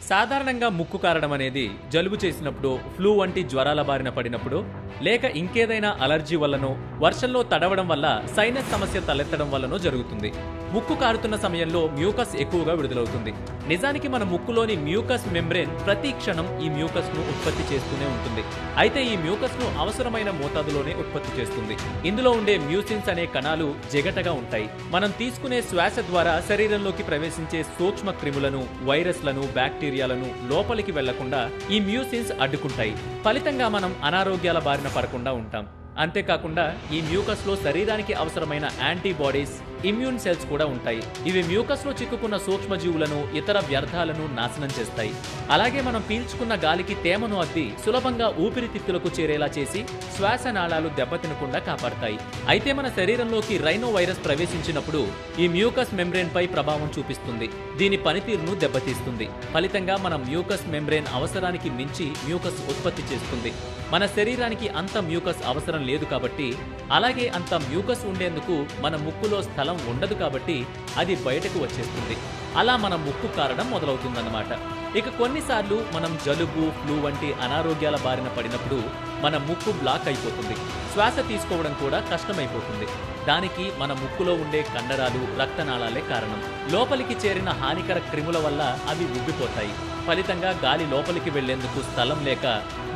సాధారణంగా ముక్కు కారడం అనేది జలుబు చేసినప్పుడు, ఫ్లూ వంటి జ్వరాల బారిన పడినప్పుడు, లేక ఇంకేదైనా అలర్జీ వల్లనో, వర్షంలో తడవడం వల్ల సైనస్ సమస్య తలెత్తడం వల్లనో జరుగుతుంది. ముక్కు కారుతున్న సమయంలో మ్యూకస్ ఎక్కువగా విడుదలవుతుంది. నిజానికి మన ముక్కులోని మ్యూకస్ మెంబ్రేన్ ప్రతి క్షణం ఈ మ్యూకస్ ను ఉత్పత్తి చేస్తూనే ఉంటుంది. అయితే ఈ మ్యూకస్ ను అవసరమైన మోతాదులోనే ఉత్పత్తి చేస్తుంది. ఇందులో ఉండే మ్యూసిన్స్ అనే కణాలు జిగటగా ఉంటాయి. మనం తీసుకునే శ్వాస ద్వారా శరీరంలోకి ప్రవేశించే సూక్ష్మ క్రిములను, వైరస్లను, బ్యాక్టీరియాలను లోపలికి వెళ్లకుండా ఈ మ్యూసిన్స్ అడ్డుకుంటాయి. ఫలితంగా మనం అనారోగ్యాల బారిన పడకుండా ఉంటాం. అంతేకాకుండా ఈ మ్యూకస్ లో శరీరానికి అవసరమైన యాంటీబాడీస్, ఇమ్యూన్ సెల్స్ కూడా ఉంటాయి. ఇవి మ్యూకస్ లో చిక్కుకున్న సూక్ష్మజీవులను, ఇతర వ్యర్థాలను నాశనం చేస్తాయి. అలాగే మనం పీల్చుకున్న గాలికి తేమను అద్ది సులభంగా ఊపిరితిత్తులకు చేరేలా చేసి శ్వాస నాళాలు దెబ్బతినకుండా కాపాడతాయి. అయితే మన శరీరంలోకి రైనో వైరస్ ప్రవేశించినప్పుడు ఈ మ్యూకస్ మెంబ్రేన్ పై ప్రభావం చూపిస్తుంది. దీని పనితీరును దెబ్బతీస్తుంది. ఫలితంగా మన మ్యూకస్ మెంబ్రేన్ అవసరానికి మించి మ్యూకస్ ఉత్పత్తి చేస్తుంది. మన శరీరానికి అంత మ్యూకస్ అవసరం లేదు కాబట్టి, అలాగే అంత మ్యూకస్ ఉండేందుకు మన ముక్కులో స్థలం ఉండదు కాబట్టి అది బయటకు వచ్చేస్తుంది. అలా మన ముక్కు కారడం మొదలవుతుందన్నమాట. ఇక కొన్నిసార్లు మనం జలుబు, ఫ్లూ వంటి అనారోగ్యాల బారిన పడినప్పుడు మన ముక్కు బ్లాక్ అయిపోతుంది. శ్వాస తీసుకోవడం కూడా కష్టమైపోతుంది. దానికి మన ముక్కులో ఉండే కండరాలు, రక్తనాళాలే కారణం. లోపలికి చేరిన హానికర క్రిముల వల్ల అవి ఉబ్బిపోతాయి. ఫలితంగా గాలి లోపలికి వెళ్లేందుకు స్థలం లేక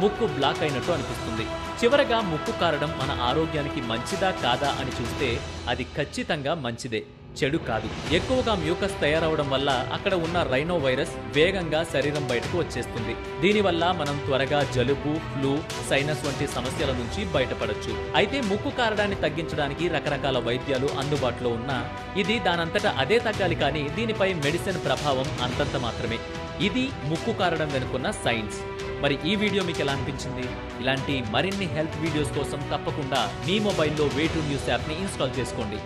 ముక్కు బ్లాక్ అయినట్టు అనిపిస్తుంది. చివరగా ముక్కు కారడం మన ఆరోగ్యానికి మంచిదా కాదా అని చూస్తే అది ఖచ్చితంగా మంచిదే, చెడు కాదు. ఎక్కువగా మ్యూకస్ తయారవడం వల్ల అక్కడ ఉన్న రైనో వైరస్ వేగంగా శరీరం బయటకు వచ్చేస్తుంది. దీనివల్ల మనం త్వరగా జలుబు, ఫ్లూ, సైనస్ వంటి సమస్యల నుంచి బయటపడొచ్చు. అయితే ముక్కు కారడాన్ని తగ్గించడానికి రకరకాల వైద్యాలు అందుబాటులో ఉన్నా ఇది దానంతటా అదే తగ్గాలి కానీ దీనిపై మెడిసిన్ ప్రభావం అంతంత మాత్రమే. ఇది ముక్కు కారడం వెనుకున్న సైన్స్. మరి ఈ వీడియో మీకు ఎలా అనిపించింది? ఇలాంటి మరిన్ని హెల్త్ వీడియోస్ కోసం తప్పకుండా మీ మొబైల్లో వే2 న్యూస్ యాప్ని ఇన్స్టాల్ చేసుకోండి.